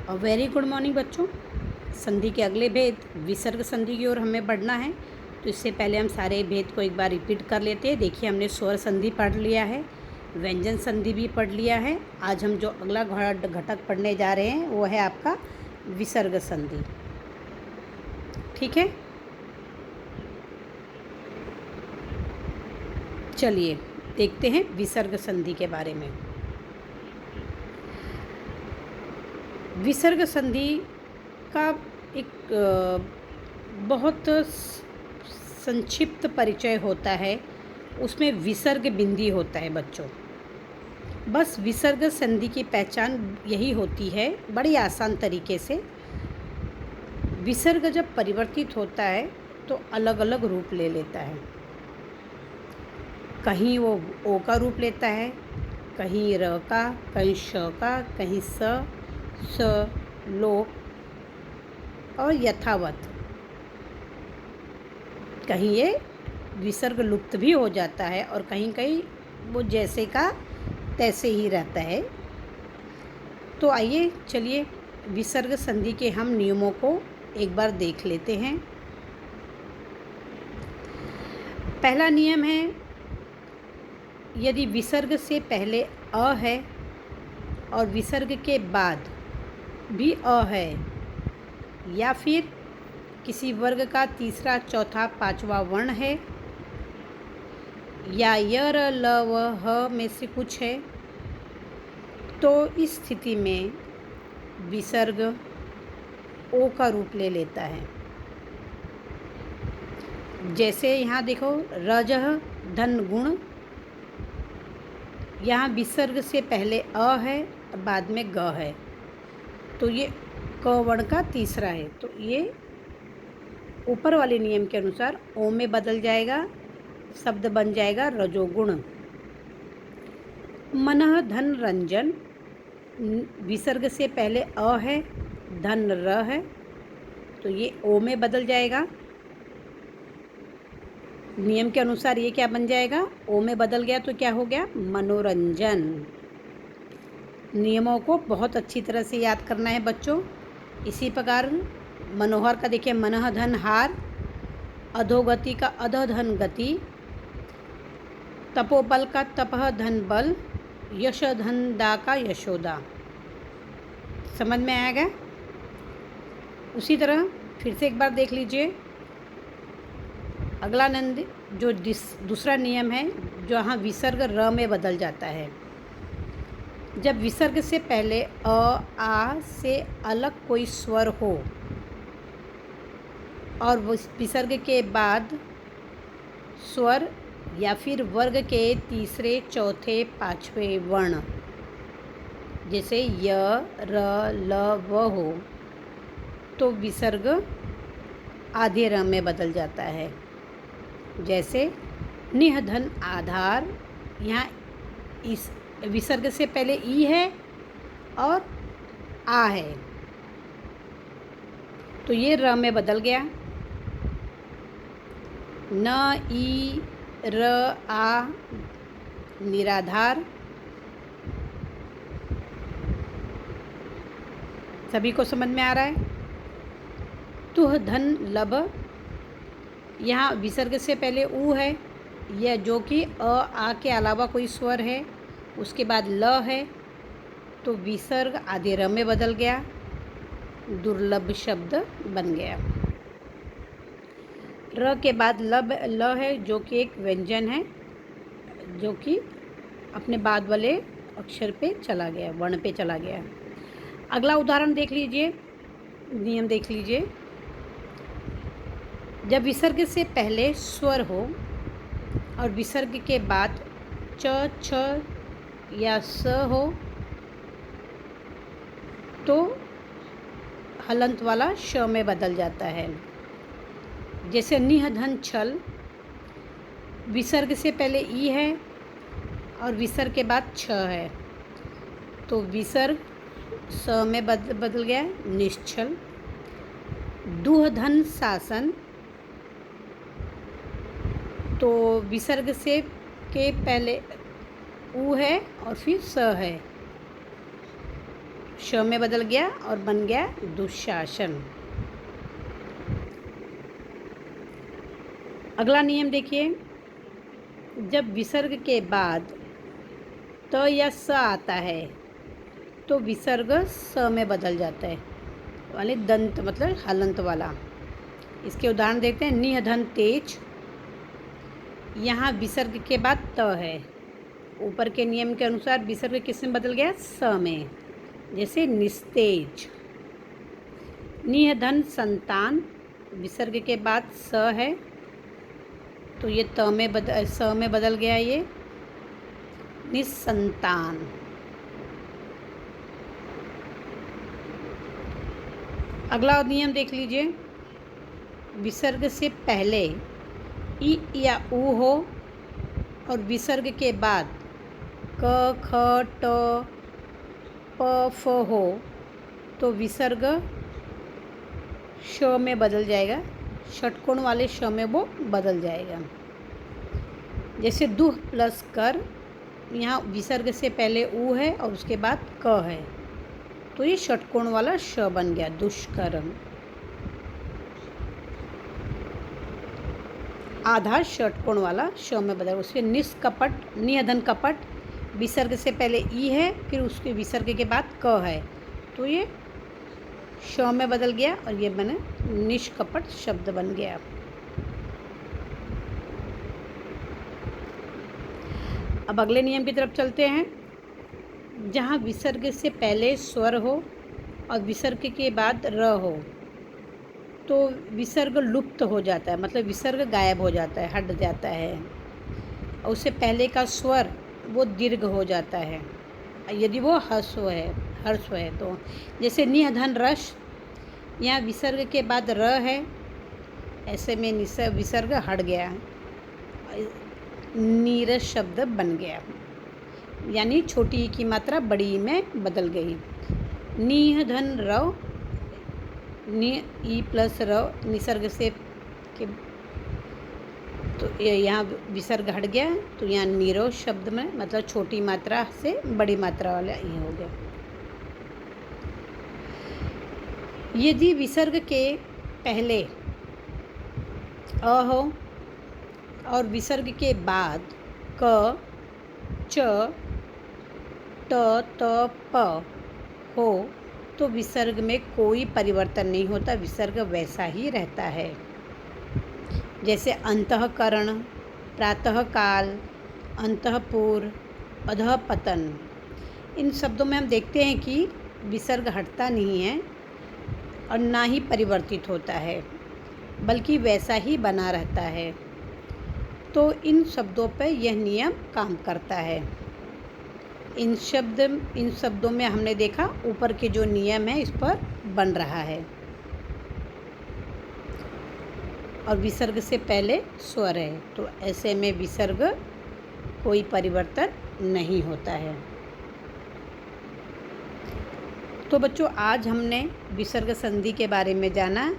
Very good morning बच्चों। संधि के अगले भेद विसर्ग संधि की ओर हमें बढ़ना है। तो इससे पहले हम सारे भेद को एक बार रिपीट कर लेते हैं। देखिए, हमने स्वर संधि पढ़ लिया है, व्यंजन संधि भी पढ़ लिया है। आज हम जो अगला घटक पढ़ने जा रहे हैं वो है आपका विसर्ग संधि। ठीक है, चलिए देखते हैं विसर्ग संधि के बारे में। विसर्ग संधि का एक बहुत संक्षिप्त परिचय होता है। उसमें विसर्ग बिंदी होता है बच्चों। बस विसर्ग संधि की पहचान यही होती है, बड़ी आसान तरीके से। विसर्ग जब परिवर्तित होता है तो अलग अलग रूप ले लेता है। कहीं वो ओ का रूप लेता है, कहीं र का, कहीं श का, कहीं स, लोप और यथावत। कहीं ये विसर्ग लुप्त भी हो जाता है और कहीं कहीं वो जैसे का तैसे ही रहता है। तो आइए चलिए विसर्ग संधि के हम नियमों को एक बार देख लेते हैं। पहला नियम है, यदि विसर्ग से पहले अ है और विसर्ग के बाद भी अ है, या फिर किसी वर्ग का तीसरा, चौथा, पांचवा वर्ण है, या य, र, ल, व, ह में से कुछ है, तो इस स्थिति में विसर्ग ओ का रूप ले लेता है। जैसे यहाँ देखो, रजह धन गुण, यहाँ विसर्ग से पहले अ है और बाद में ग है, तो ये क वर्ण का तीसरा है, तो ये ऊपर वाले नियम के अनुसार ओ में बदल जाएगा, शब्द बन जाएगा रजोगुण। मनः धन रंजन, विसर्ग से पहले अ है, धन र है, तो ये ओ में बदल जाएगा। नियम के अनुसार ये क्या बन जाएगा, ओ में बदल गया तो क्या हो गया, मनोरंजन। नियमों को बहुत अच्छी तरह से याद करना है बच्चों। इसी प्रकार मनोहर का देखिए, मनः धन हार, अधोगति का अधः धन गति, तपोबल का तपह धन बल, यश धन दा का यशोदा। समझ में आएगा। उसी तरह फिर से एक बार देख लीजिए। अगला नंद जो दूसरा नियम है, जहाँ विसर्ग र में बदल जाता है। जब विसर्ग से पहले अ, आ से अलग कोई स्वर हो और विसर्ग के बाद स्वर या फिर वर्ग के तीसरे, चौथे, पांचवें वर्ण, जैसे य, र, ल, व हो, तो विसर्ग आधे र में बदल जाता है। जैसे निह धन आधार, यहाँ इस विसर्ग से पहले ई है और आ है, तो ये र में बदल गया। न, ई, र, आ, निराधार। सभी को समझ में आ रहा है। तुह धन लब, यहाँ विसर्ग से पहले ऊ है, यह जो कि अ, आ के अलावा कोई स्वर है, उसके बाद ल है, तो विसर्ग आधे र में बदल गया, दुर्लभ शब्द बन गया। र के बाद लब ल है, जो कि एक व्यंजन है, जो कि अपने बाद वाले अक्षर पे चला गया, वर्ण पे चला गया। अगला उदाहरण देख लीजिए, नियम देख लीजिए। जब विसर्ग से पहले स्वर हो और विसर्ग के बाद च, छ या स हो, तो हलंत वाला श में बदल जाता है। जैसे निह धन छल, विसर्ग से पहले ई है और विसर्ग के बाद छ है, तो विसर्ग स में बदल गया, निश्चल। दुह धन शासन, तो विसर्ग से के पहले ऊ है और फिर स है, श में बदल गया और बन गया दुशासन। अगला नियम देखिए, जब विसर्ग के बाद त या स आता है तो विसर्ग स में बदल जाता है, वाले दंत मतलब हलंत वाला। इसके उदाहरण देखते हैं। निधन तेज, यहाँ विसर्ग के बाद त है। ऊपर के नियम के अनुसार विसर्ग किस में बदल गया? स में, जैसे निस्तेज। निधन संतान, विसर्ग के बाद स है तो ये स में बदल गया, ये निसंतान। अगला नियम देख लीजिए, विसर्ग से पहले ई या ऊ हो और विसर्ग के बाद क ख ट प फ हो तो विसर्ग श में बदल जाएगा, षटकोण वाले श में वो बदल जाएगा। जैसे दुह प्लस कर, यहाँ विसर्ग से पहले ऊ है और उसके बाद क है तो ये षटकोण वाला श बन गया, दुष्कर्म। आधा षटकोण वाला श में बदल। उसके निष्कपट, निधन कपट, विसर्ग से पहले ई है फिर उसके विसर्ग के बाद क है तो ये श में बदल गया और ये बने निष्कपट शब्द बन गया। अब अगले नियम की तरफ चलते हैं। जहाँ विसर्ग से पहले स्वर हो और विसर्ग के बाद र हो तो विसर्ग लुप्त हो जाता है, मतलब विसर्ग गायब हो जाता है, हट जाता है। और उससे पहले का स्वर वो दीर्घ हो जाता है यदि वो हर्ष है तो। जैसे निधन रस, यहाँ विसर्ग के बाद र है, ऐसे में विसर्ग हट गया, नीरस शब्द बन गया, यानी छोटी ई की मात्रा बड़ी ई में बदल गई। निधन रव, नि ई प्लस रव निसर्ग से के तो यहाँ विसर्ग हट गया तो यहाँ नीरो शब्द में मतलब छोटी मात्रा से बड़ी मात्रा वाला ये हो गया। यदि विसर्ग के पहले अ हो और विसर्ग के बाद क च ट त प हो तो विसर्ग में कोई परिवर्तन नहीं होता, विसर्ग वैसा ही रहता है। जैसे अंतःकरण, प्रातःकाल, अंतःपुर, अधःपतन, इन शब्दों में हम देखते हैं कि विसर्ग हटता नहीं है और ना ही परिवर्तित होता है, बल्कि वैसा ही बना रहता है। तो इन शब्दों पर यह नियम काम करता है। इन शब्दों में हमने देखा ऊपर के जो नियम है इस पर बन रहा है। और विसर्ग से पहले स्वर है तो ऐसे में विसर्ग कोई परिवर्तन नहीं होता है। तो बच्चों, आज हमने विसर्ग संधि के बारे में जाना।